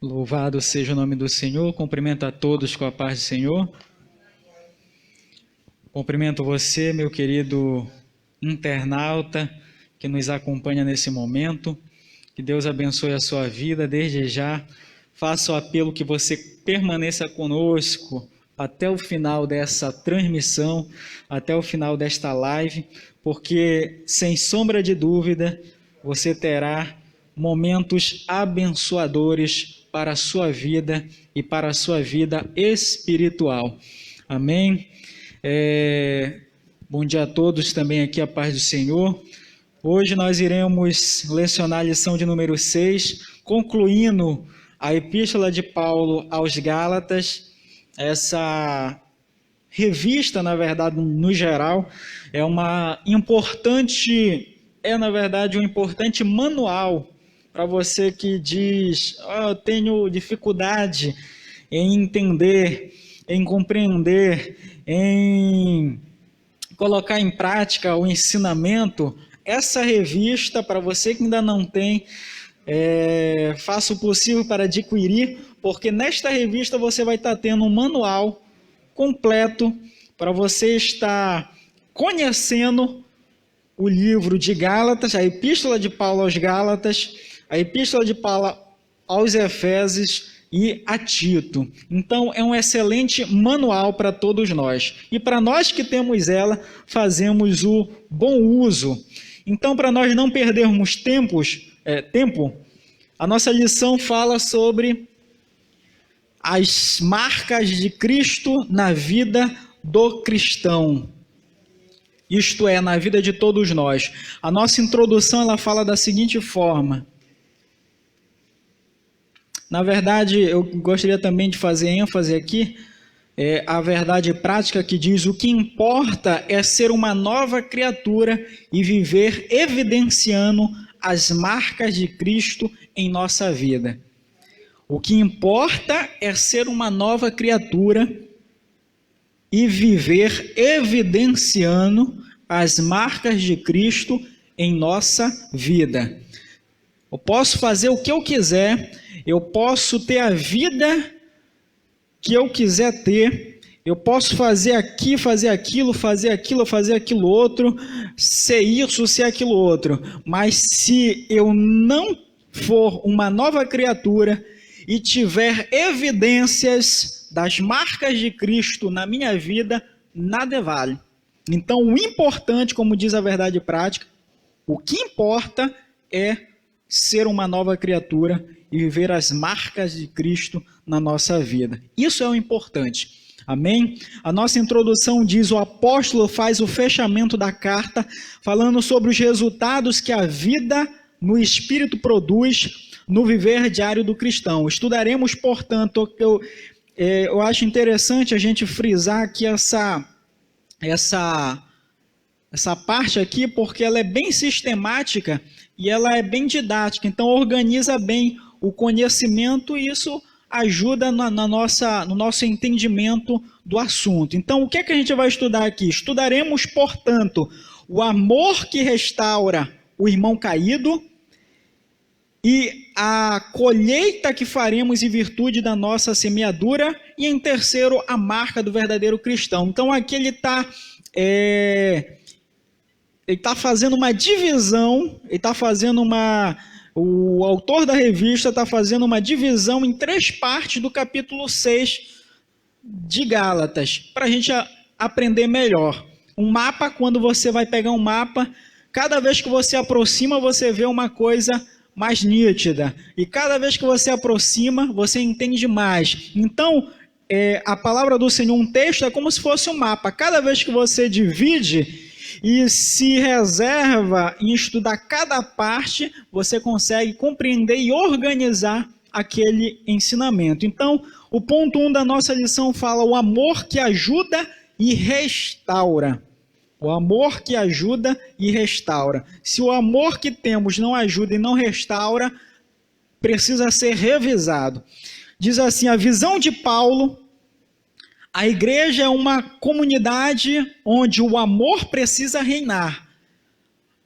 Louvado seja o nome do Senhor, cumprimento a todos com a paz do Senhor. Cumprimento você, meu querido internauta, que nos acompanha nesse momento. Que Deus abençoe a sua vida desde já. Faço o apelo que você permaneça conosco até o final dessa transmissão, até o final desta live, porque, sem sombra de dúvida, você terá momentos abençoadores para a sua vida e para a sua vida espiritual. Amém? Bom dia a todos também aqui, a paz do Senhor. Hoje nós iremos lecionar a lição de número 6, concluindo a Epístola de Paulo aos Gálatas. Essa revista, na verdade, no geral, na verdade, um importante manual para você que diz, eu tenho dificuldade em entender, em compreender, em colocar em prática o ensinamento. Essa revista, para você que ainda não tem, faça o possível para adquirir, porque nesta revista você vai estar tendo um manual completo para você estar conhecendo o livro de Gálatas, a Epístola de Paulo aos Gálatas, a Epístola de Paulo aos Efésios e a Tito. Então, é um excelente manual para todos nós. E para nós que temos ela, fazemos o bom uso. Então, para nós não perdermos tempo, a nossa lição fala sobre as marcas de Cristo na vida do cristão. Isto é, na vida de todos nós. A nossa introdução ela fala da seguinte forma. Na verdade, eu gostaria também de fazer ênfase aqui, a verdade prática que diz: o que importa é ser uma nova criatura e viver evidenciando as marcas de Cristo em nossa vida. O que importa é ser uma nova criatura e viver evidenciando as marcas de Cristo em nossa vida. Eu posso fazer o que eu quiser, eu posso ter a vida que eu quiser ter, eu posso fazer aqui, fazer aquilo, fazer aquilo outro, ser isso, ser aquilo outro, mas se eu não for uma nova criatura e tiver evidências das marcas de Cristo na minha vida, nada vale. Então, o importante, como diz a verdade prática, o que importa é ser uma nova criatura e viver as marcas de Cristo na nossa vida. Isso é o importante. Amém? A nossa introdução diz: o apóstolo faz o fechamento da carta, falando sobre os resultados que a vida no Espírito produz no viver diário do cristão. Estudaremos, portanto, eu acho interessante a gente frisar aqui essa parte aqui, porque ela é bem sistemática e ela é bem didática, então organiza bem o conhecimento e isso ajuda no nosso entendimento do assunto. Então, o que é que a gente vai estudar aqui? Estudaremos, portanto, o amor que restaura o irmão caído e a colheita que faremos em virtude da nossa semeadura, e em terceiro, a marca do verdadeiro cristão. Então, aqui ele está fazendo uma divisão, o autor da revista está fazendo uma divisão em 3 partes do capítulo 6 de Gálatas, para a gente aprender melhor. Um mapa, quando você vai pegar um mapa, cada vez que você aproxima, você vê uma coisa mais nítida, e cada vez que você aproxima, você entende mais. Então, a palavra do Senhor, um texto, é como se fosse um mapa. Cada vez que você divide e se reserva em estudar cada parte, você consegue compreender e organizar aquele ensinamento. Então, o ponto 1 da nossa lição fala o amor que ajuda e restaura. O amor que ajuda e restaura. Se o amor que temos não ajuda e não restaura, precisa ser revisado. Diz assim, a visão de Paulo: a igreja é uma comunidade onde o amor precisa reinar.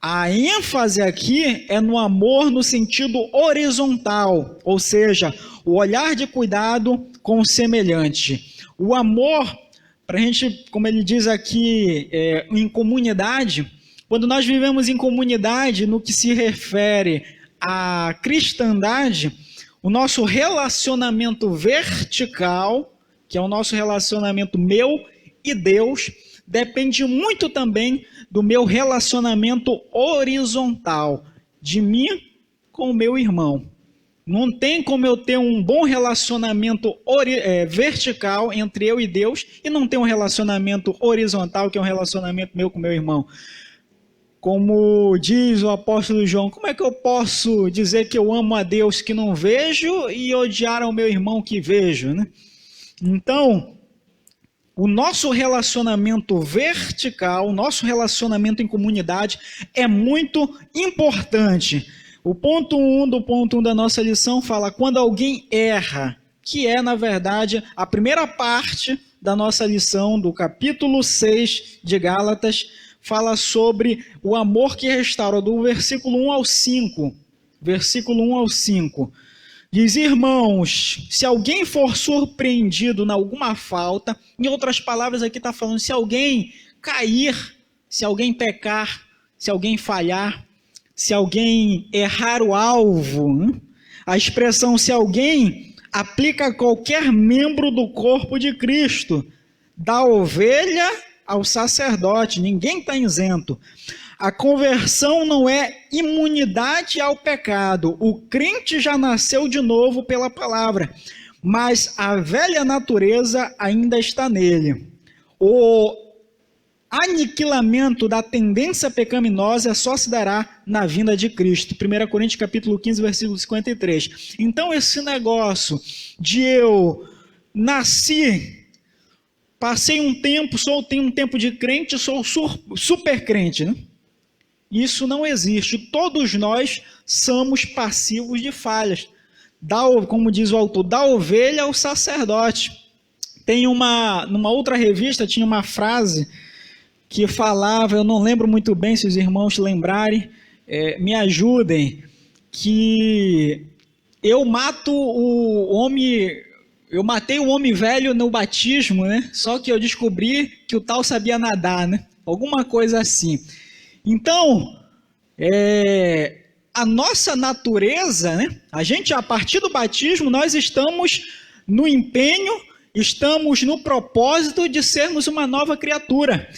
A ênfase aqui é no amor no sentido horizontal, ou seja, o olhar de cuidado com o semelhante. O amor, para a gente, como ele diz aqui, em comunidade, quando nós vivemos em comunidade, no que se refere à cristandade, o nosso relacionamento vertical, que é o nosso relacionamento meu e Deus, depende muito também do meu relacionamento horizontal, de mim com o meu irmão. Não tem como eu ter um bom relacionamento vertical entre eu e Deus e não ter um relacionamento horizontal, que é um relacionamento meu com o meu irmão. Como diz o apóstolo João, como é que eu posso dizer que eu amo a Deus que não vejo e odiar ao meu irmão que vejo, né? Então, o nosso relacionamento vertical, o nosso relacionamento em comunidade é muito importante. O ponto 1 do ponto 1 da nossa lição fala quando alguém erra, que é, na verdade, a primeira parte da nossa lição do capítulo 6 de Gálatas, fala sobre o amor que restaura, do versículo 1 ao 5. Versículo 1 ao 5. Diz, irmãos, se alguém for surpreendido em alguma falta, em outras palavras aqui está falando, se alguém cair, se alguém pecar, se alguém falhar, se alguém errar o alvo, a expressão se alguém aplica a qualquer membro do corpo de Cristo, da ovelha ao sacerdote, ninguém está isento. A conversão não é imunidade ao pecado. O crente já nasceu de novo pela palavra, mas a velha natureza ainda está nele. O aniquilamento da tendência pecaminosa só se dará na vinda de Cristo. 1 Coríntios capítulo 15, versículo 53. Então esse negócio de eu nasci, passei um tempo, tenho um tempo de crente, sou super crente, né? Isso não existe. Todos nós somos passivos de falhas. Como diz o autor, da ovelha ao sacerdote. Tem numa outra revista, tinha uma frase que falava, eu não lembro muito bem, se os irmãos lembrarem, me ajudem, que eu matei o homem velho no batismo, né? Só que eu descobri que o tal sabia nadar, né? Alguma coisa assim. Então, a nossa natureza, né? A gente, a partir do batismo, nós estamos no empenho, estamos no propósito de sermos uma nova criatura,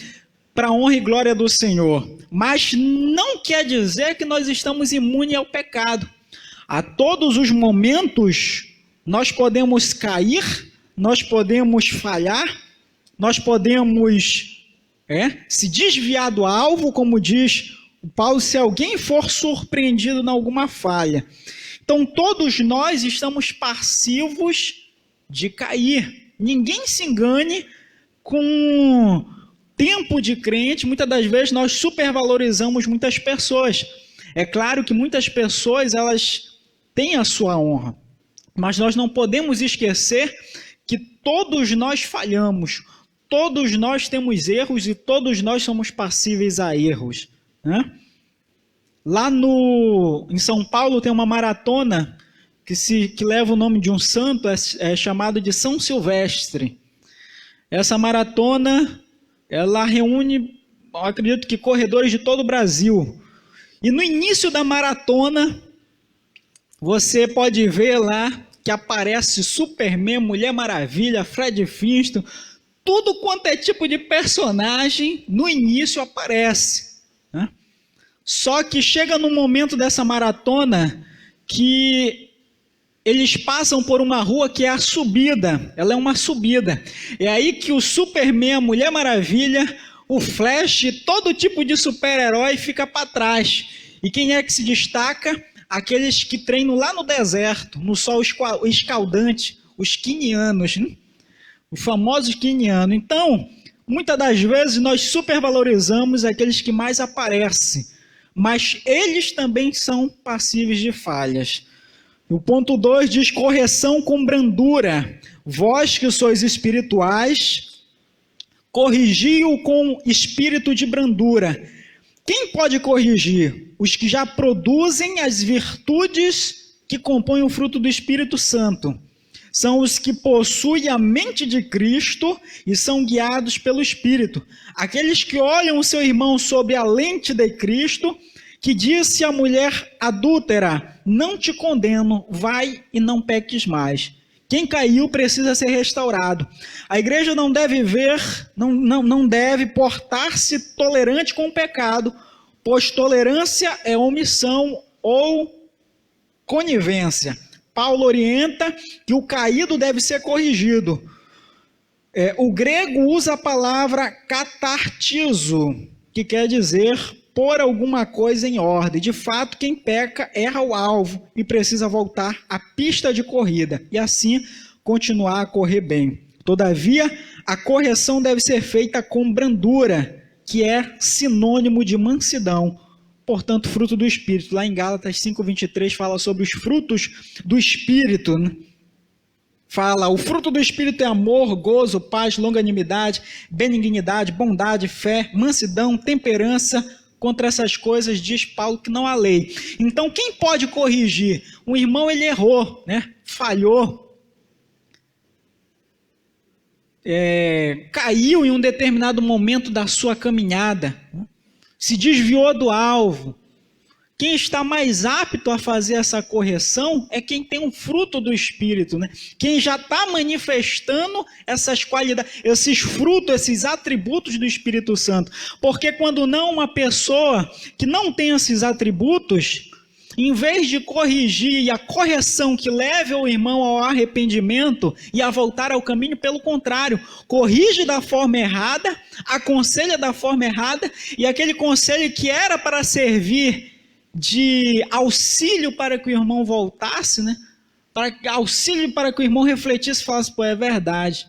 para a honra e glória do Senhor. Mas não quer dizer que nós estamos imunes ao pecado. A todos os momentos, nós podemos cair, nós podemos falhar, nós podemos se desviar do alvo, como diz o Paulo, se alguém for surpreendido em alguma falha. Então, todos nós estamos passivos de cair. Ninguém se engane com tempo de crente. Muitas das vezes nós supervalorizamos muitas pessoas. É claro que muitas pessoas, elas têm a sua honra, mas nós não podemos esquecer que todos nós falhamos. Todos nós temos erros e todos nós somos passíveis a erros, né? Lá em São Paulo tem uma maratona que leva o nome de um santo, é chamado de São Silvestre. Essa maratona, ela reúne, eu acredito que corredores de todo o Brasil. E no início da maratona, você pode ver lá que aparece Superman, Mulher Maravilha, Fred Flintstone, tudo quanto é tipo de personagem, no início aparece, né? Só que chega no momento dessa maratona que eles passam por uma rua que é a subida, ela é uma subida. É aí que o Superman, a Mulher Maravilha, o Flash, todo tipo de super-herói fica para trás. E quem é que se destaca? Aqueles que treinam lá no deserto, no sol escaldante, os quinianos, né? O famoso quiniano. Então, muitas das vezes nós supervalorizamos aqueles que mais aparecem, mas eles também são passíveis de falhas. O ponto 2 diz correção com brandura. Vós que sois espirituais, corrigi-o com espírito de brandura. Quem pode corrigir? Os que já produzem as virtudes que compõem o fruto do Espírito Santo. São os que possuem a mente de Cristo e são guiados pelo Espírito. Aqueles que olham o seu irmão sob a lente de Cristo, que disse à mulher adúltera: não te condeno, vai e não peques mais. Quem caiu precisa ser restaurado. A igreja não deve não deve portar-se tolerante com o pecado, pois tolerância é omissão ou conivência. Paulo orienta que o caído deve ser corrigido. O grego usa a palavra catartizo, que quer dizer pôr alguma coisa em ordem. De fato, quem peca erra o alvo e precisa voltar à pista de corrida e assim continuar a correr bem. Todavia, a correção deve ser feita com brandura, que é sinônimo de mansidão. Portanto, fruto do Espírito. Lá em Gálatas 5:23 fala sobre os frutos do Espírito, né? Fala, o fruto do Espírito é amor, gozo, paz, longanimidade, benignidade, bondade, fé, mansidão, temperança. Contra essas coisas diz Paulo que não há lei. Então, quem pode corrigir? Um irmão, ele errou, né? Falhou, caiu em um determinado momento da sua caminhada, né? Se desviou do alvo. Quem está mais apto a fazer essa correção é quem tem um fruto do Espírito, né? Quem já está manifestando essas qualidades, esses frutos, esses atributos do Espírito Santo. Porque quando não, uma pessoa que não tem esses atributos, em vez de corrigir e a correção que leve o irmão ao arrependimento e a voltar ao caminho, pelo contrário, corrige da forma errada, aconselha da forma errada, e aquele conselho que era para servir de auxílio para que o irmão voltasse, né? Auxílio para que o irmão refletisse e falasse: pô, é verdade,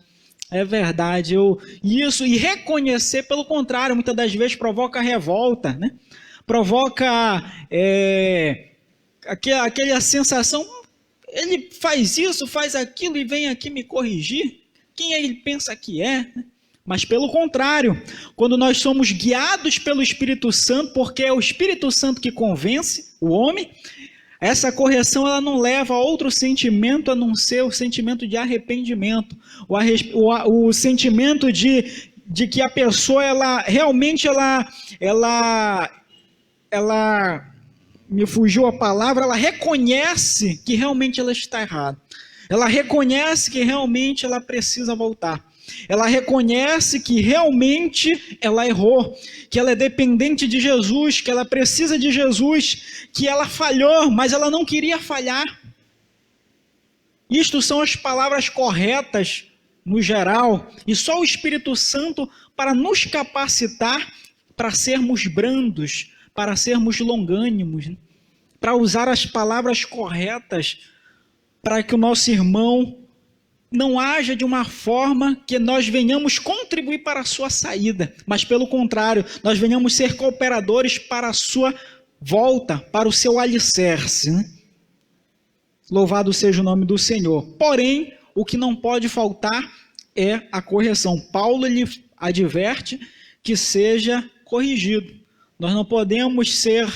e reconhecer, pelo contrário, muitas das vezes provoca revolta, né? Provoca aquela sensação: ele faz isso, faz aquilo e vem aqui me corrigir, quem ele pensa que é, né? Mas pelo contrário, quando nós somos guiados pelo Espírito Santo, porque é o Espírito Santo que convence o homem, essa correção ela não leva a outro sentimento a não ser o sentimento de arrependimento, o sentimento de que a pessoa ela realmente me fugiu a palavra, ela reconhece que realmente ela está errada. Ela reconhece que realmente ela precisa voltar. Ela reconhece que realmente ela errou, que ela é dependente de Jesus, que ela precisa de Jesus, que ela falhou, mas ela não queria falhar. Isto são as palavras corretas no geral, e só o Espírito Santo para nos capacitar para sermos brandos, para sermos longânimos, para usar as palavras corretas, para que o nosso irmão não haja de uma forma que nós venhamos contribuir para a sua saída, mas pelo contrário, nós venhamos ser cooperadores para a sua volta, para o seu alicerce, né? Louvado seja o nome do Senhor. Porém, o que não pode faltar é a correção. Paulo ele adverte que seja corrigido. Nós não podemos ser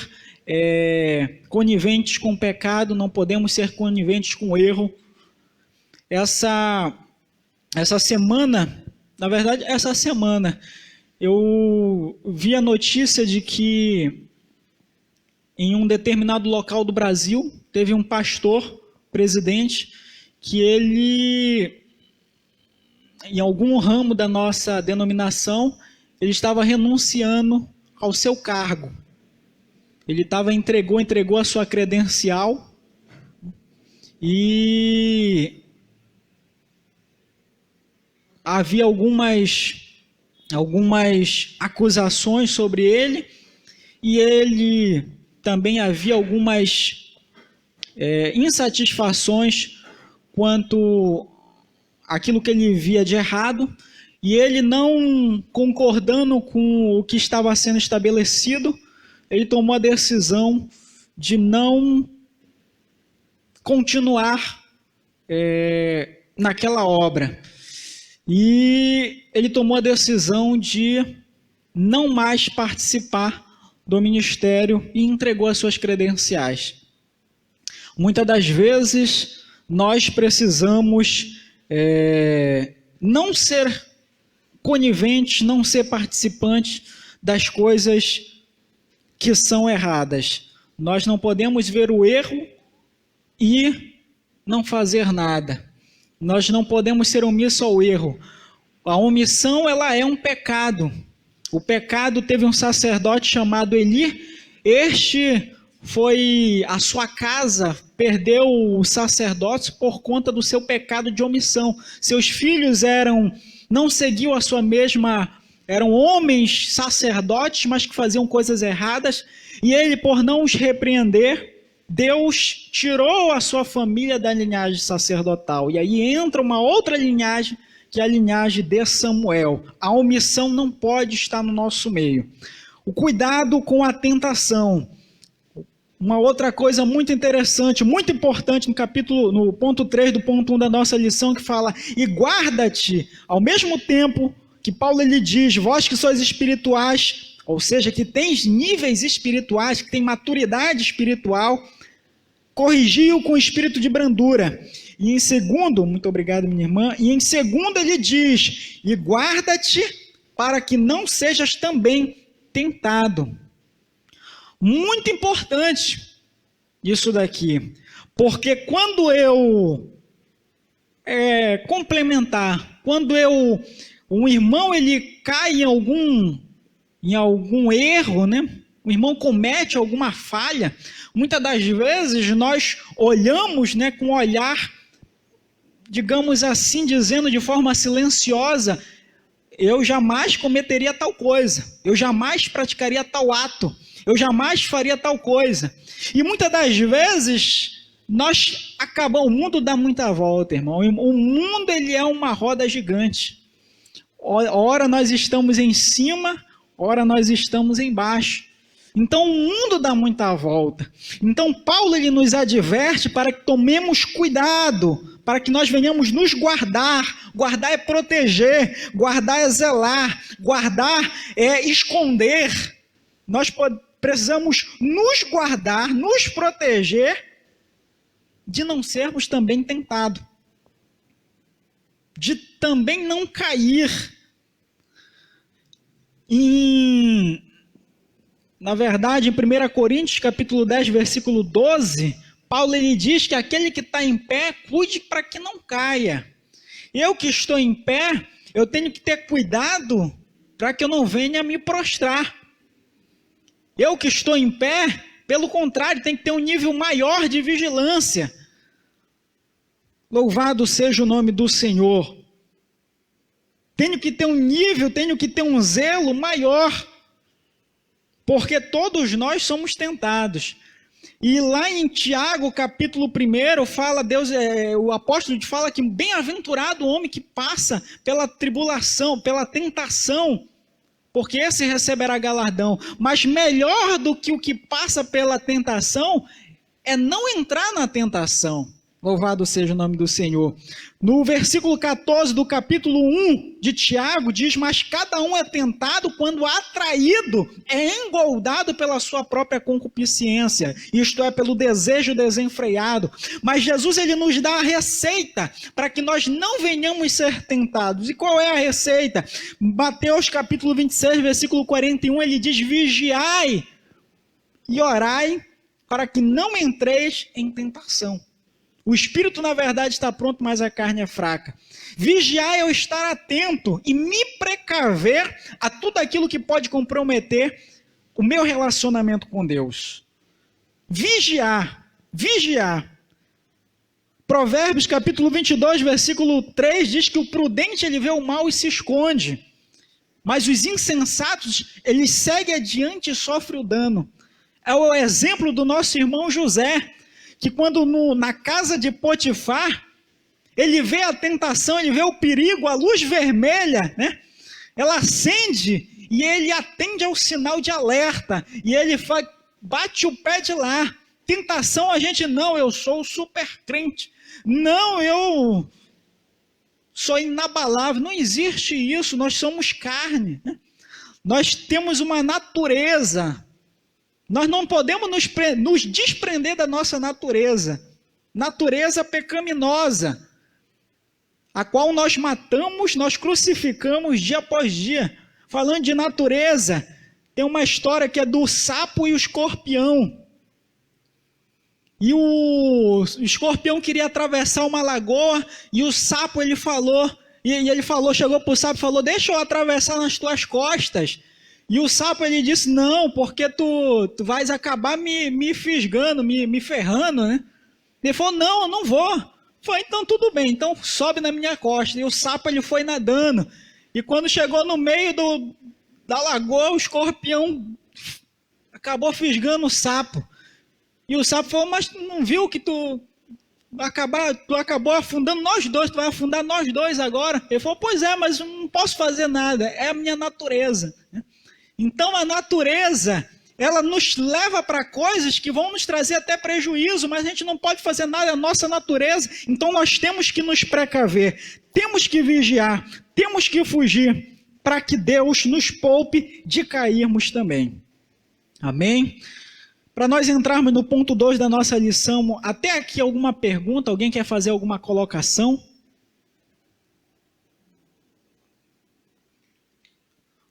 coniventes com o pecado, não podemos ser coniventes com o erro. Essa semana, eu vi a notícia de que em um determinado local do Brasil, teve um pastor, presidente, que ele, em algum ramo da nossa denominação, ele estava renunciando ao seu cargo. Ele entregou a sua credencial e havia algumas acusações sobre ele, e ele também havia algumas insatisfações quanto àquilo que ele via de errado, e ele, não concordando com o que estava sendo estabelecido, ele tomou a decisão de não continuar naquela obra. E ele tomou a decisão de não mais participar do ministério e entregou as suas credenciais. Muitas das vezes nós precisamos não ser coniventes, não ser participantes das coisas que são erradas. Nós não podemos ver o erro e não fazer nada. Nós não podemos ser omissos ao erro. A omissão, ela é um pecado. O pecado teve um sacerdote chamado Eli. A sua casa perdeu o sacerdócio por conta do seu pecado de omissão. Seus filhos não seguiam a sua mesma, eram homens sacerdotes, mas que faziam coisas erradas, e ele, por não os repreender, Deus tirou a sua família da linhagem sacerdotal. E aí entra uma outra linhagem, que é a linhagem de Samuel. A omissão não pode estar no nosso meio. O cuidado com a tentação. Uma outra coisa muito interessante, muito importante no ponto 3 do ponto 1 da nossa lição, que fala: e guarda-te, ao mesmo tempo que Paulo ele diz, vós que sois espirituais, ou seja, que tens níveis espirituais, que tem maturidade espiritual, corrigiu com espírito de brandura. E em segundo, muito obrigado minha irmã, e em segundo ele diz, e guarda-te para que não sejas também tentado. Muito importante isso daqui, porque quando eu quando um irmão ele cai em algum erro, né? O irmão comete alguma falha, muitas das vezes nós olhamos, né, com um olhar, digamos assim, dizendo de forma silenciosa, eu jamais cometeria tal coisa, eu jamais praticaria tal ato, eu jamais faria tal coisa. E muitas das vezes o mundo dá muita volta, irmão. O mundo ele é uma roda gigante. Ora nós estamos em cima, ora nós estamos embaixo. Então o mundo dá muita volta. Então Paulo ele nos adverte para que tomemos cuidado, para que nós venhamos nos guardar. Guardar é proteger, guardar é zelar, guardar é esconder. Nós precisamos nos guardar, nos proteger de não sermos também tentados, de também não cair na verdade, em 1 Coríntios, capítulo 10, versículo 12, Paulo ele diz que aquele que está em pé, cuide para que não caia. Eu que estou em pé, eu tenho que ter cuidado para que eu não venha me prostrar. Eu que estou em pé, pelo contrário, tem que ter um nível maior de vigilância. Louvado seja o nome do Senhor. Tenho que ter um nível, tenho que ter um zelo maior, porque todos nós somos tentados. E lá em Tiago, capítulo 1, fala o apóstolo fala que bem-aventurado o homem que passa pela tribulação, pela tentação, porque esse receberá galardão. Mas melhor do que o que passa pela tentação é não entrar na tentação. Louvado seja o nome do Senhor. No versículo 14 do capítulo 1 de Tiago, diz, mas cada um é tentado quando atraído, é engoldado pela sua própria concupiscência, isto é, pelo desejo desenfreado. Mas Jesus ele nos dá a receita para que nós não venhamos ser tentados. E qual é a receita? Mateus capítulo 26, versículo 41, ele diz, vigiai e orai para que não entreis em tentação. O espírito, na verdade, está pronto, mas a carne é fraca. Vigiar é eu estar atento e me precaver a tudo aquilo que pode comprometer o meu relacionamento com Deus. Vigiar. Provérbios, capítulo 22, versículo 3, diz que o prudente, ele vê o mal e se esconde. Mas os insensatos, eles seguem adiante e sofrem o dano. É o exemplo do nosso irmão José, que quando na casa de Potifar, ele vê a tentação, ele vê o perigo, a luz vermelha, né? Ela acende e ele atende ao sinal de alerta, e ele bate o pé de lá. Tentação a gente não, eu sou super crente, não, eu sou inabalável, não existe isso, nós somos carne, né? Nós temos uma natureza Nós não podemos nos desprender da nossa natureza pecaminosa, a qual nós matamos, nós crucificamos dia após dia. Falando de natureza, tem uma história que é do sapo e o escorpião. E o escorpião queria atravessar uma lagoa, e o sapo, ele falou, chegou para o sapo e falou, deixa eu atravessar nas tuas costas. E o sapo, ele disse, não, porque tu vais acabar me fisgando, me ferrando, né? Ele falou, não, eu não vou. Foi, então tudo bem, então sobe na minha costa. E o sapo, ele foi nadando. E quando chegou no meio da lagoa, o escorpião acabou fisgando o sapo. E o sapo falou, mas tu não viu que tu acabou afundando nós dois, tu vai afundar nós dois agora? Ele falou, pois é, mas eu não posso fazer nada, é a minha natureza. Então a natureza, ela nos leva para coisas que vão nos trazer até prejuízo, mas a gente não pode fazer nada, é a nossa natureza. Então nós temos que nos precaver, temos que vigiar, temos que fugir, para que Deus nos poupe de cairmos também. Amém? Para nós entrarmos no ponto 2 da nossa lição, até aqui alguma pergunta? Alguém quer fazer alguma colocação?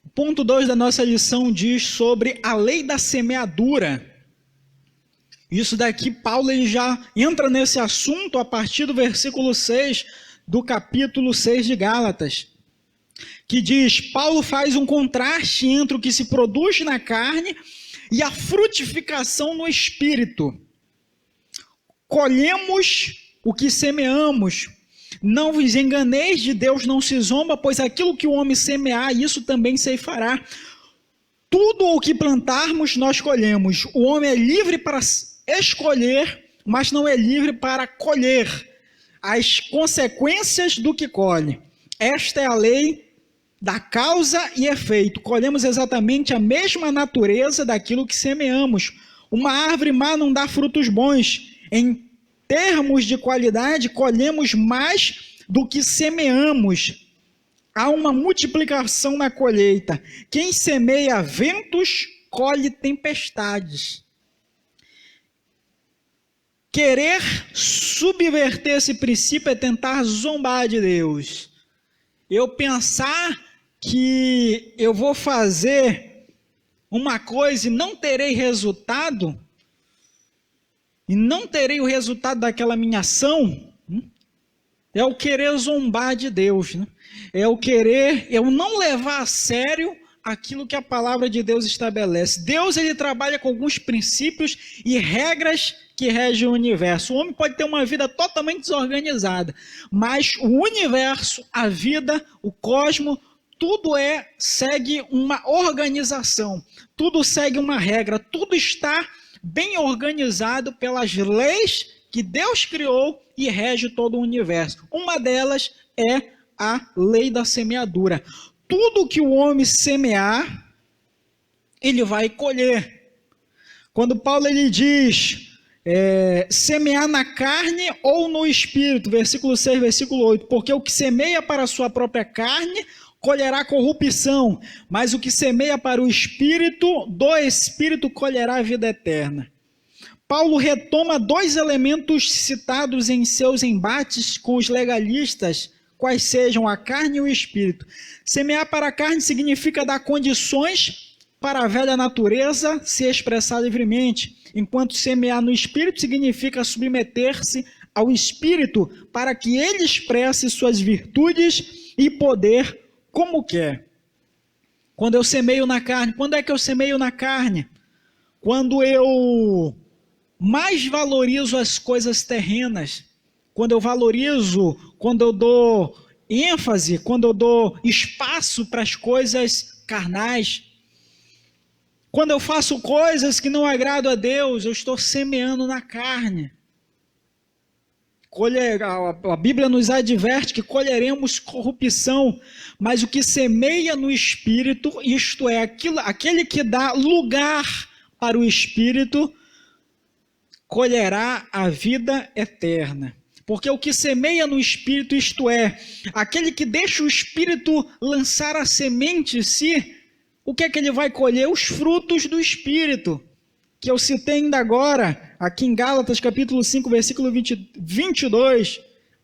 O ponto 2 da nossa lição diz sobre a lei da semeadura. Isso daqui, Paulo, ele já entra nesse assunto a partir do versículo 6 do capítulo 6 de Gálatas, que diz, Paulo faz um contraste entre o que se produz na carne e a frutificação no Espírito. Colhemos o que semeamos. Não vos enganeis, de Deus não se zomba, pois aquilo que o homem semear, isso também ceifará. Tudo o que plantarmos, nós colhemos. O homem é livre para escolher, mas não é livre para colher as consequências do que colhe. Esta é a lei da causa e efeito. Colhemos exatamente a mesma natureza daquilo que semeamos. Uma árvore má não dá frutos bons. Em termos de qualidade, colhemos mais do que semeamos. Há uma multiplicação na colheita. Quem semeia ventos, colhe tempestades. Querer subverter esse princípio é tentar zombar de Deus. Eu pensar que eu vou fazer uma coisa e não terei resultado, e não terei o resultado daquela minha ação, é o querer zombar de Deus, né? É o querer, eu não levar a sério aquilo que a palavra de Deus estabelece. Deus, ele trabalha com alguns princípios e regras que regem o universo. O homem pode ter uma vida totalmente desorganizada, mas o universo, a vida, o cosmos, tudo segue uma organização, tudo segue uma regra, tudo está bem organizado pelas leis que Deus criou e rege todo o universo. Uma delas é a lei da semeadura. Tudo que o homem semear, ele vai colher. Quando Paulo ele diz, semear na carne ou no espírito, versículo 6, versículo 8, porque o que semeia para a sua própria carne, colherá corrupção, mas o que semeia para o Espírito, do Espírito colherá a vida eterna. Paulo retoma dois elementos citados em seus embates com os legalistas, quais sejam a carne e o Espírito. Semear para a carne significa dar condições para a velha natureza se expressar livremente, enquanto semear no Espírito significa submeter-se ao Espírito para que ele expresse suas virtudes e poder como quer. Quando eu semeio na carne, quando é que eu semeio na carne? Quando eu mais valorizo as coisas terrenas, quando eu valorizo, quando eu dou ênfase, quando eu dou espaço para as coisas carnais, quando eu faço coisas que não agradam a Deus, eu estou semeando na carne. A Bíblia nos adverte que colheremos corrupção, mas o que semeia no Espírito, isto é, aquele que dá lugar para o Espírito, colherá a vida eterna. Porque o que semeia no Espírito, isto é, aquele que deixa o Espírito lançar a semente em si, o que é que ele vai colher? Os frutos do Espírito. que eu citei ainda agora, aqui em Gálatas capítulo 5, versículo 22,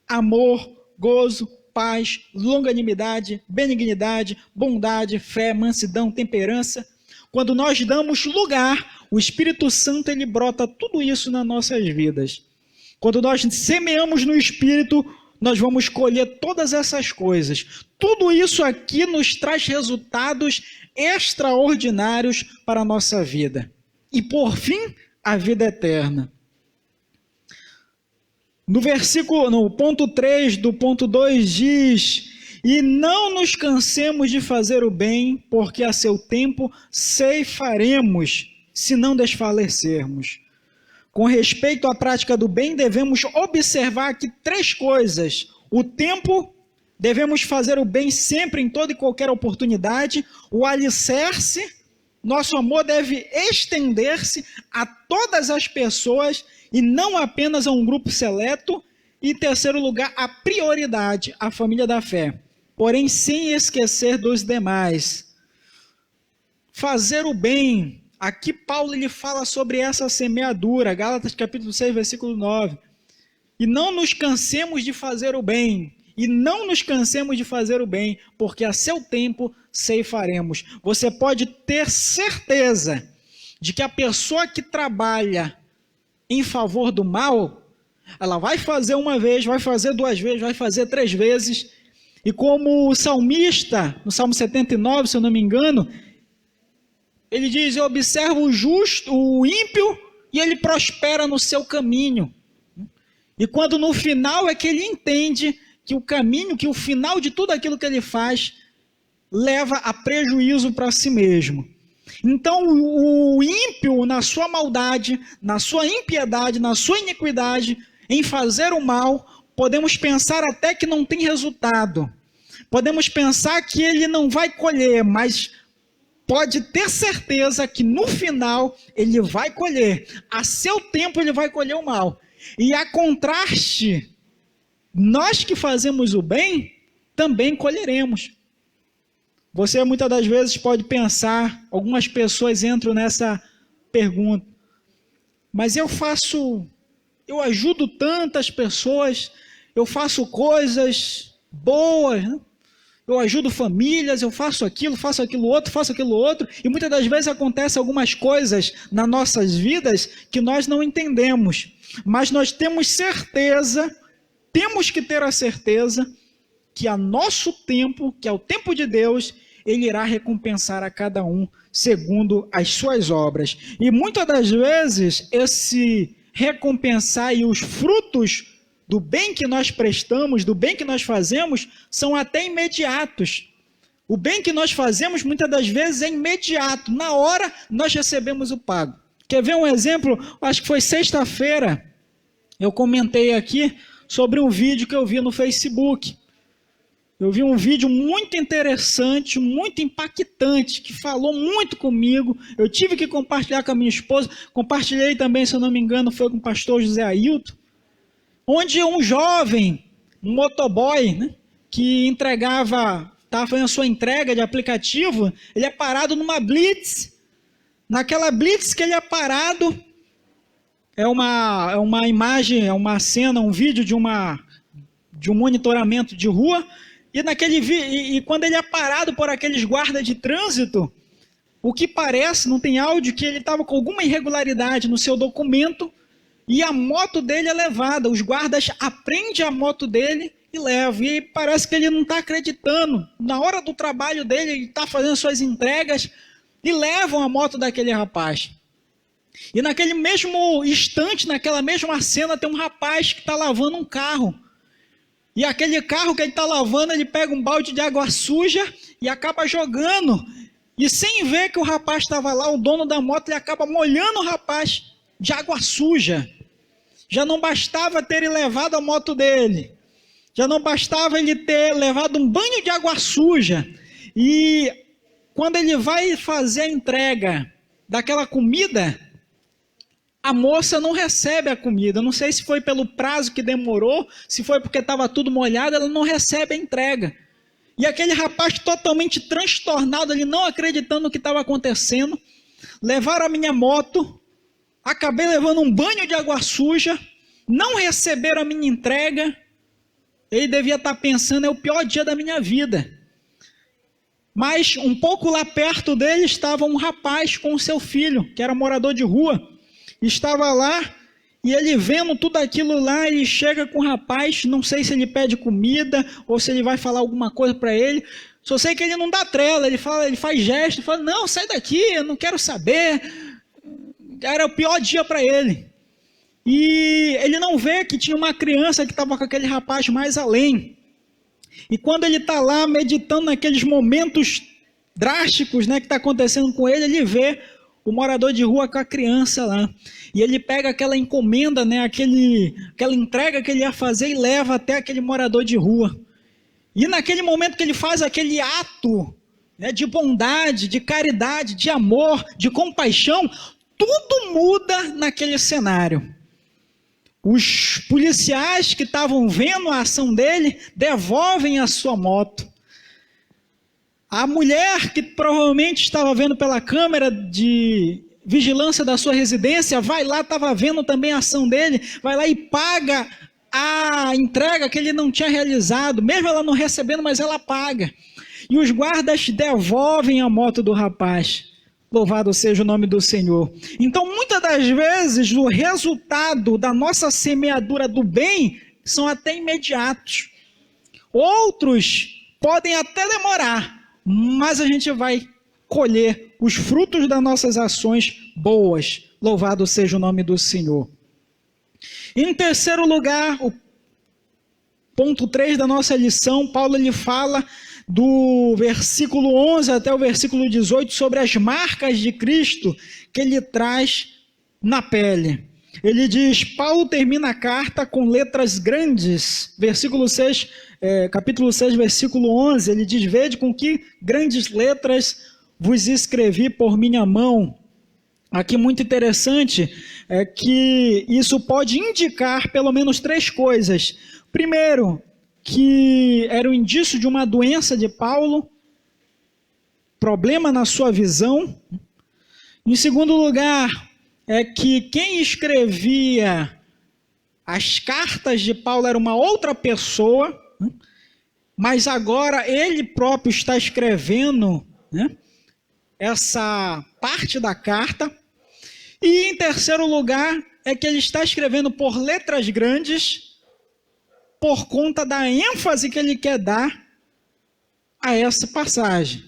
amor, gozo, paz, longanimidade, benignidade, bondade, fé, mansidão, temperança. Quando nós damos lugar, o Espírito Santo ele brota tudo isso nas nossas vidas. Quando nós semeamos no Espírito, nós vamos colher todas essas coisas. Tudo isso aqui nos traz resultados extraordinários para a nossa vida. E por fim, a vida eterna. No ponto 3 do ponto 2 diz: e não nos cansemos de fazer o bem, porque a seu tempo ceifaremos, se não desfalecermos. Com respeito à prática do bem, devemos observar aqui 3 coisas. O tempo, devemos fazer o bem sempre, em toda e qualquer oportunidade. O alicerce, nosso amor deve estender-se a todas as pessoas e não apenas a um grupo seleto. E em terceiro lugar, a prioridade, a família da fé. Porém, sem esquecer dos demais. Fazer o bem. Aqui Paulo ele fala sobre essa semeadura, Gálatas capítulo 6, versículo 9. E não nos cansemos de fazer o bem, e não nos cansemos de fazer o bem, porque a seu tempo ceifaremos. Você pode ter certeza de que a pessoa que trabalha em favor do mal, ela vai fazer uma vez, vai fazer 2 vezes, vai fazer 3 vezes, e como o salmista, no Salmo 79, se eu não me engano, ele diz: eu observo o justo, o ímpio, e ele prospera no seu caminho. E quando no final é que ele entende que o caminho, que o final de tudo aquilo que ele faz, leva a prejuízo para si mesmo. Então o ímpio, na sua maldade, na sua impiedade, na sua iniquidade, em fazer o mal, podemos pensar até que não tem resultado. Podemos pensar que ele não vai colher, mas pode ter certeza que no final ele vai colher. A seu tempo ele vai colher o mal. E a contraste, nós que fazemos o bem, também colheremos. Você muitas das vezes pode pensar, algumas pessoas entram nessa pergunta: mas eu ajudo tantas pessoas, eu faço coisas boas, né? Eu ajudo famílias, eu faço aquilo outro, e muitas das vezes acontecem algumas coisas nas nossas vidas que nós não entendemos, mas nós temos que ter a certeza que a nosso tempo, que é o tempo de Deus, Ele irá recompensar a cada um segundo as suas obras. E muitas das vezes esse recompensar e os frutos do bem que nós prestamos, do bem que nós fazemos, são até imediatos. O bem que nós fazemos, muitas das vezes, é imediato. Na hora, nós recebemos o pago. Quer ver um exemplo? Acho que foi sexta-feira, eu comentei aqui sobre um vídeo que eu vi no Facebook. Eu vi um vídeo muito interessante, muito impactante, que falou muito comigo. Eu tive que compartilhar com a minha esposa. Compartilhei também, se eu não me engano, foi com o pastor José Ailton, onde um jovem, um motoboy, né, que estava fazendo a sua entrega de aplicativo, ele é parado numa blitz. Naquela blitz que ele é parado, é uma imagem, é uma cena, um vídeo de um monitoramento de rua, e quando ele é parado por aqueles guardas de trânsito, o que parece, não tem áudio, que ele estava com alguma irregularidade no seu documento, e a moto dele é levada. Os guardas apreendem a moto dele e levam. E parece que ele não está acreditando. Na hora do trabalho dele, ele está fazendo suas entregas e levam a moto daquele rapaz. E naquele mesmo instante, naquela mesma cena, tem um rapaz que está lavando um carro. E aquele carro que ele está lavando, ele pega um balde de água suja e acaba jogando. E sem ver que o rapaz estava lá, o dono da moto, ele acaba molhando o rapaz de água suja. Já não bastava ter levado a moto dele, já não bastava ele ter levado um banho de água suja, e quando ele vai fazer a entrega daquela comida, a moça não recebe a comida. Não sei se foi pelo prazo que demorou, se foi porque estava tudo molhado, ela não recebe a entrega. E aquele rapaz totalmente transtornado, ele não acreditando no que estava acontecendo, levaram a minha moto, acabei levando um banho de água suja, não receberam a minha entrega. Ele devia estar pensando, é o pior dia da minha vida. Mas um pouco lá perto dele estava um rapaz com o seu filho, que era morador de rua. Estava lá, e ele vendo tudo aquilo lá, ele chega com o rapaz, não sei se ele pede comida, ou se ele vai falar alguma coisa para ele. Só sei que ele não dá trela, ele faz gesto, fala, não, sai daqui, eu não quero saber. Era o pior dia para ele. E ele não vê que tinha uma criança que estava com aquele rapaz mais além. E quando ele está lá meditando naqueles momentos drásticos, né, que está acontecendo com ele, ele vê o morador de rua com a criança lá. E ele pega aquela encomenda, né, aquela entrega que ele ia fazer e leva até aquele morador de rua. E naquele momento que ele faz aquele ato, né, de bondade, de caridade, de amor, de compaixão, tudo muda naquele cenário. Os policiais que estavam vendo a ação dele devolvem a sua moto. A mulher que provavelmente estava vendo pela câmera de vigilância da sua residência, vai lá, estava vendo também a ação dele, vai lá e paga a entrega que ele não tinha realizado, mesmo ela não recebendo, mas ela paga. E os guardas devolvem a moto do rapaz. Louvado seja o nome do Senhor. Então, muitas das vezes, o resultado da nossa semeadura do bem são até imediatos. Outros podem até demorar, mas a gente vai colher os frutos das nossas ações boas. Louvado seja o nome do Senhor. Em terceiro lugar, o ponto 3 da nossa lição, Paulo ele fala do versículo 11 até o versículo 18 sobre as marcas de Cristo que ele traz na pele. Ele diz, Paulo termina a carta com letras grandes, capítulo 6, versículo 11, ele diz, vede com que grandes letras vos escrevi por minha mão. Aqui muito interessante é que isso pode indicar pelo menos 3 coisas. Primeiro, que era um indício de uma doença de Paulo, problema na sua visão. Em segundo lugar, é que quem escrevia as cartas de Paulo era uma outra pessoa, mas agora ele próprio está escrevendo, né, essa parte da carta. E em terceiro lugar, é que ele está escrevendo por letras grandes, por conta da ênfase que ele quer dar a essa passagem.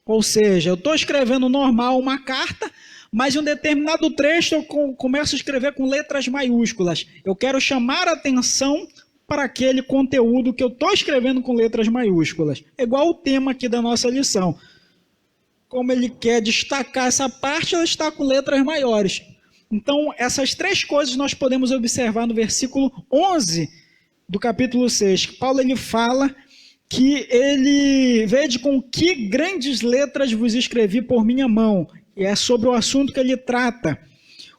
Ou seja, eu estou escrevendo normal uma carta, mas em um determinado trecho eu começo a escrever com letras maiúsculas. Eu quero chamar a atenção para aquele conteúdo que eu estou escrevendo com letras maiúsculas. É igual o tema aqui da nossa lição. Como ele quer destacar essa parte, ela está com letras maiores. Então, essas 3 coisas nós podemos observar no versículo 11 do capítulo 6. Paulo ele fala que ele vede com que grandes letras vos escrevi por minha mão. E é sobre o assunto que ele trata.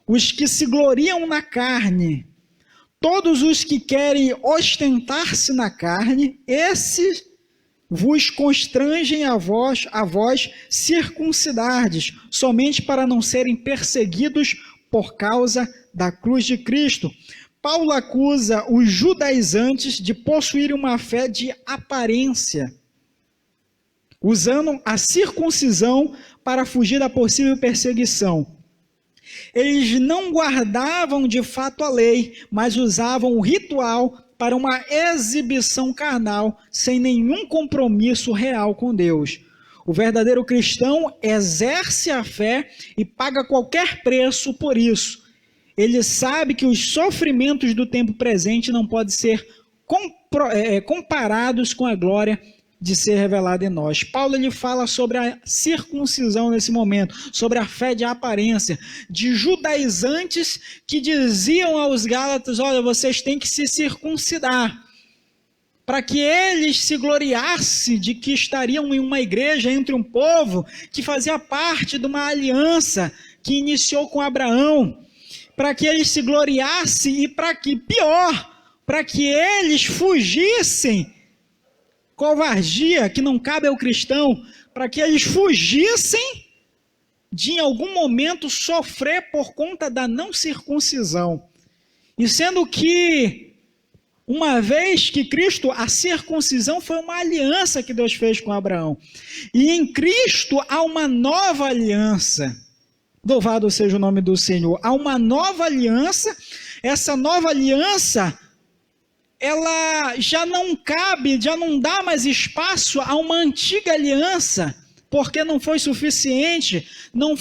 Os que se gloriam na carne, todos os que querem ostentar-se na carne, esses vos constrangem a vós circuncidardes, somente para não serem perseguidos por causa da cruz de Cristo. Paulo acusa os judaizantes de possuírem uma fé de aparência, usando a circuncisão para fugir da possível perseguição. Eles não guardavam de fato a lei, mas usavam o ritual para uma exibição carnal, sem nenhum compromisso real com Deus. O verdadeiro cristão exerce a fé e paga qualquer preço por isso. Ele sabe que os sofrimentos do tempo presente não podem ser comparados com a glória de ser revelada em nós. Paulo ele fala sobre a circuncisão nesse momento, sobre a fé de aparência, de judaizantes que diziam aos gálatas, olha, vocês têm que se circuncidar, para que eles se gloriassem de que estariam em uma igreja entre um povo que fazia parte de uma aliança que iniciou com Abraão, para que eles se gloriassem e para que eles fugissem, covardia que não cabe ao cristão, para que eles fugissem de em algum momento sofrer por conta da não circuncisão. E sendo que, uma vez que Cristo, a circuncisão foi uma aliança que Deus fez com Abraão. E em Cristo há uma nova aliança. Louvado seja o nome do Senhor. Há uma nova aliança. Essa nova aliança, ela já não cabe, já não dá mais espaço a uma antiga aliança, porque não foi suficiente, não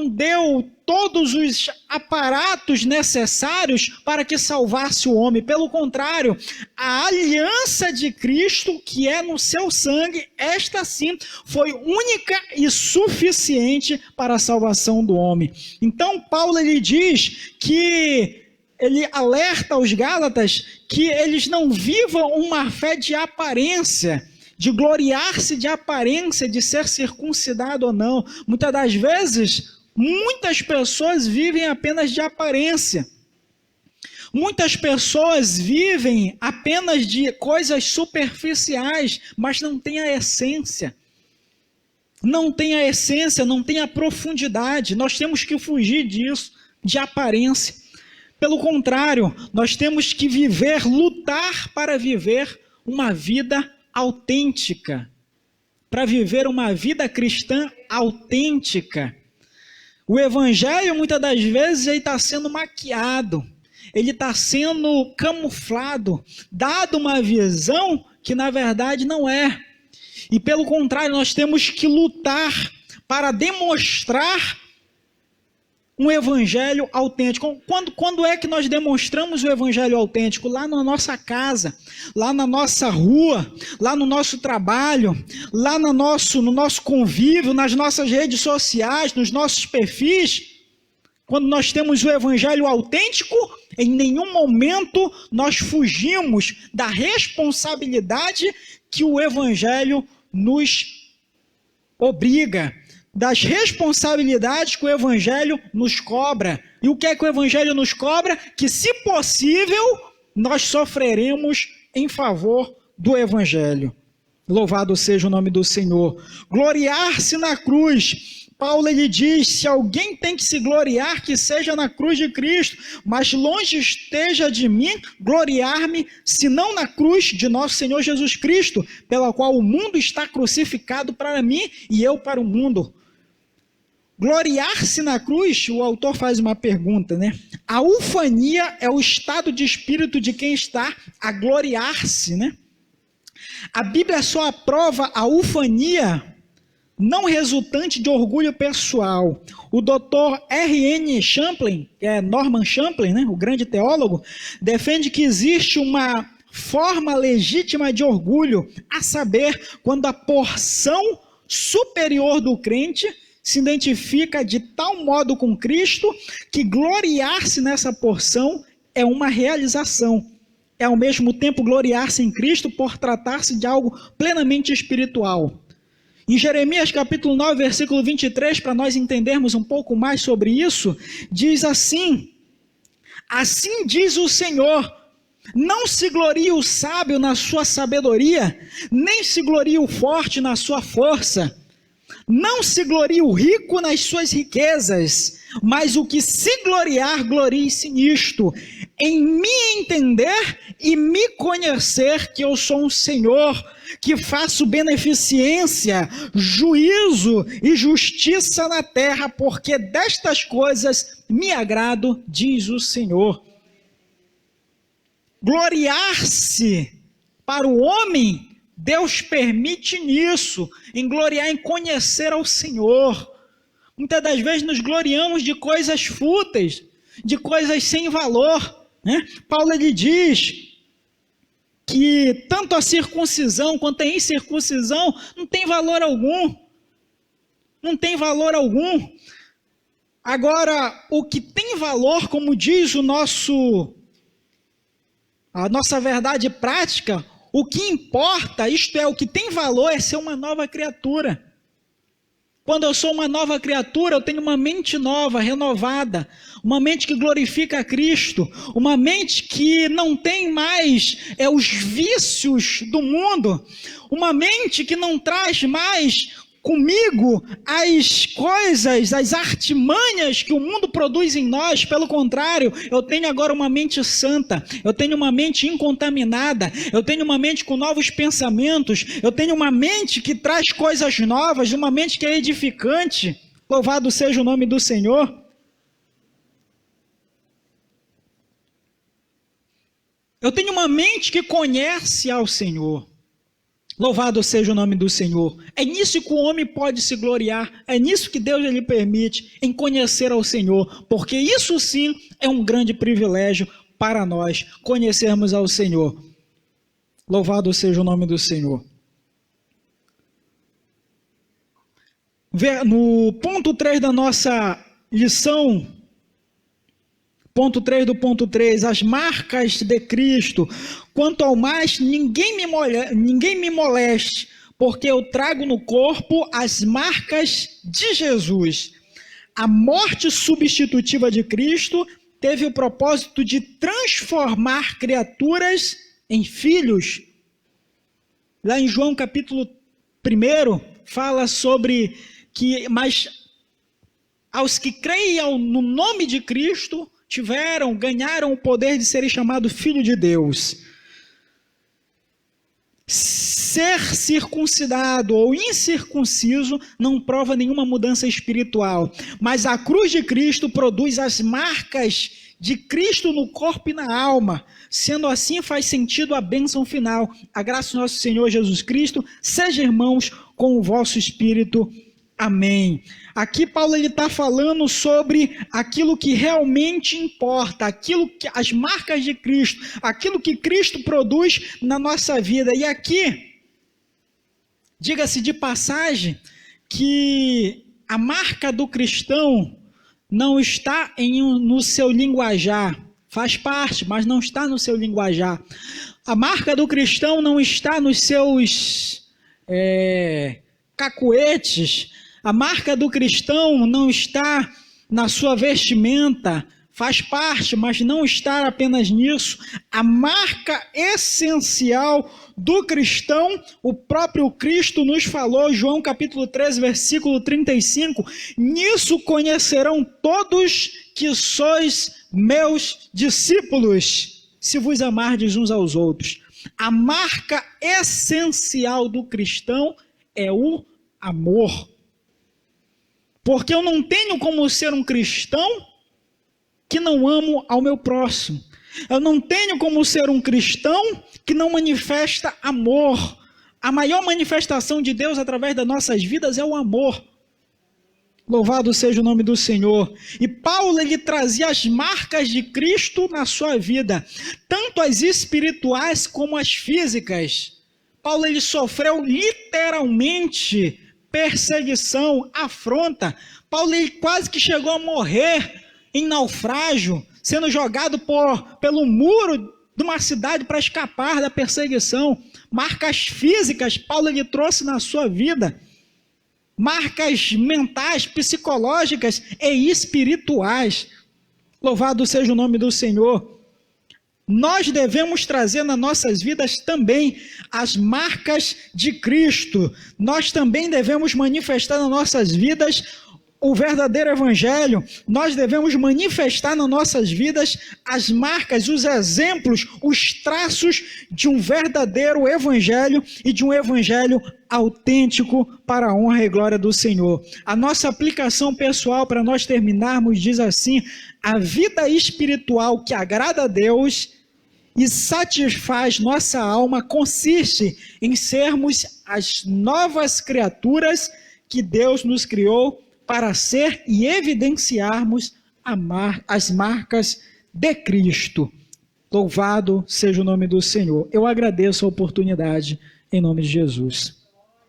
deu todos os aparatos necessários para que salvasse o homem. Pelo contrário, a aliança de Cristo, que é no seu sangue, esta sim foi única e suficiente para a salvação do homem. Então Paulo ele diz que ele alerta os Gálatas que eles não vivam uma fé de aparência, de gloriar-se de aparência, de ser circuncidado ou não. Muitas das vezes, muitas pessoas vivem apenas de aparência. Muitas pessoas vivem apenas de coisas superficiais, mas não têm a essência. Não tem a essência, não tem a profundidade. Nós temos que fugir disso, de aparência. Pelo contrário, nós temos que lutar para viver uma vida autêntica, para viver uma vida cristã autêntica. O evangelho, muitas das vezes, ele está sendo maquiado, ele está sendo camuflado, dado uma visão que, na verdade, não é. E, pelo contrário, nós temos que lutar para demonstrar um evangelho autêntico. Quando é que nós demonstramos o evangelho autêntico? Lá na nossa casa, lá na nossa rua, lá no nosso trabalho, lá no nosso convívio, nas nossas redes sociais, nos nossos perfis. Quando nós temos o evangelho autêntico, em nenhum momento nós fugimos da responsabilidade que o evangelho nos obriga, das responsabilidades que o evangelho nos cobra. E o que é que o evangelho nos cobra? Que, se possível, nós sofreremos em favor do evangelho. Louvado seja o nome do Senhor. Gloriar-se na cruz. Paulo ele diz, se alguém tem que se gloriar, que seja na cruz de Cristo, mas longe esteja de mim gloriar-me, senão na cruz de nosso Senhor Jesus Cristo, pela qual o mundo está crucificado para mim e eu para o mundo. Gloriar-se na cruz, o autor faz uma pergunta, né? A ufania é o estado de espírito de quem está a gloriar-se, né? A Bíblia só aprova a ufania não resultante de orgulho pessoal. O Dr. R.N. Champlin, que é Norman Champlin, né, o grande teólogo, defende que existe uma forma legítima de orgulho, a saber, quando a porção superior do crente se identifica de tal modo com Cristo que gloriar-se nessa porção é uma realização. É ao mesmo tempo gloriar-se em Cristo por tratar-se de algo plenamente espiritual. Em Jeremias capítulo 9, versículo 23, para nós entendermos um pouco mais sobre isso, diz assim: assim diz o Senhor, não se glorie o sábio na sua sabedoria, nem se glorie o forte na sua força, não se glorie o rico nas suas riquezas, mas o que se gloriar, glorie-se nisto, em me entender e me conhecer que eu sou um Senhor, que faço beneficência, juízo e justiça na terra, porque destas coisas me agrado, diz o Senhor. Gloriar-se para o homem, Deus permite nisso, em gloriar, em conhecer ao Senhor. Muitas das vezes nos gloriamos de coisas fúteis, de coisas sem valor, né? Paulo ele diz que tanto a circuncisão quanto a incircuncisão não tem valor algum. Não tem valor algum. Agora, o que tem valor, como diz a nossa verdade prática, o que importa, isto é, o que tem valor é ser uma nova criatura. Quando eu sou uma nova criatura, eu tenho uma mente nova, renovada, uma mente que glorifica a Cristo, uma mente que não tem mais os vícios do mundo, uma mente que não traz mais comigo as coisas, as artimanhas que o mundo produz em nós. Pelo contrário, eu tenho agora uma mente santa, eu tenho uma mente incontaminada, eu tenho uma mente com novos pensamentos, eu tenho uma mente que traz coisas novas, uma mente que é edificante. Louvado seja o nome do Senhor. Eu tenho uma mente que conhece ao Senhor. Louvado seja o nome do Senhor. É nisso que o homem pode se gloriar, é nisso que Deus lhe permite, em conhecer ao Senhor, porque isso sim é um grande privilégio para nós, conhecermos ao Senhor. Louvado seja o nome do Senhor. No ponto 3 da nossa lição, ponto 3 do ponto 3, as marcas de Cristo. Quanto ao mais, ninguém me moleste, porque eu trago no corpo as marcas de Jesus. A morte substitutiva de Cristo teve o propósito de transformar criaturas em filhos. Lá em João capítulo 1, fala sobre que, mas aos que creem no nome de Cristo, ganharam o poder de serem chamados filho de Deus. Ser circuncidado ou incircunciso não prova nenhuma mudança espiritual, mas a cruz de Cristo produz as marcas de Cristo no corpo e na alma. Sendo assim, faz sentido a bênção final. A graça do nosso Senhor Jesus Cristo seja, irmãos, com o vosso espírito. Amém. Aqui Paulo está falando sobre aquilo que realmente importa, as marcas de Cristo, aquilo que Cristo produz na nossa vida. E aqui, diga-se de passagem, que a marca do cristão não está no seu linguajar, faz parte, mas não está no seu linguajar. A marca do cristão não está nos seus cacuetes. A marca do cristão não está na sua vestimenta, faz parte, mas não está apenas nisso. A marca essencial do cristão, o próprio Cristo nos falou, João capítulo 13, versículo 35, nisso conhecerão todos que sois meus discípulos, se vos amardes uns aos outros. A marca essencial do cristão é o amor. Porque eu não tenho como ser um cristão que não amo ao meu próximo. Eu não tenho como ser um cristão que não manifesta amor. A maior manifestação de Deus através das nossas vidas é o amor. Louvado seja o nome do Senhor. E Paulo, ele trazia as marcas de Cristo na sua vida, tanto as espirituais como as físicas. Paulo, ele sofreu literalmente perseguição, afronta. Paulo, ele quase que chegou a morrer em naufrágio, sendo jogado pelo muro de uma cidade para escapar da perseguição. Marcas físicas, Paulo, ele trouxe na sua vida. Marcas mentais, psicológicas e espirituais. Louvado seja o nome do Senhor. Nós devemos trazer nas nossas vidas também as marcas de Cristo. Nós também devemos manifestar nas nossas vidas o verdadeiro evangelho. Nós devemos manifestar nas nossas vidas as marcas, os exemplos, os traços de um verdadeiro evangelho e de um evangelho autêntico para a honra e glória do Senhor. A nossa aplicação pessoal para nós terminarmos diz assim: a vida espiritual que agrada a Deus e satisfaz nossa alma consiste em sermos as novas criaturas que Deus nos criou para ser e evidenciarmos as marcas de Cristo. Louvado seja o nome do Senhor. Eu agradeço a oportunidade em nome de Jesus.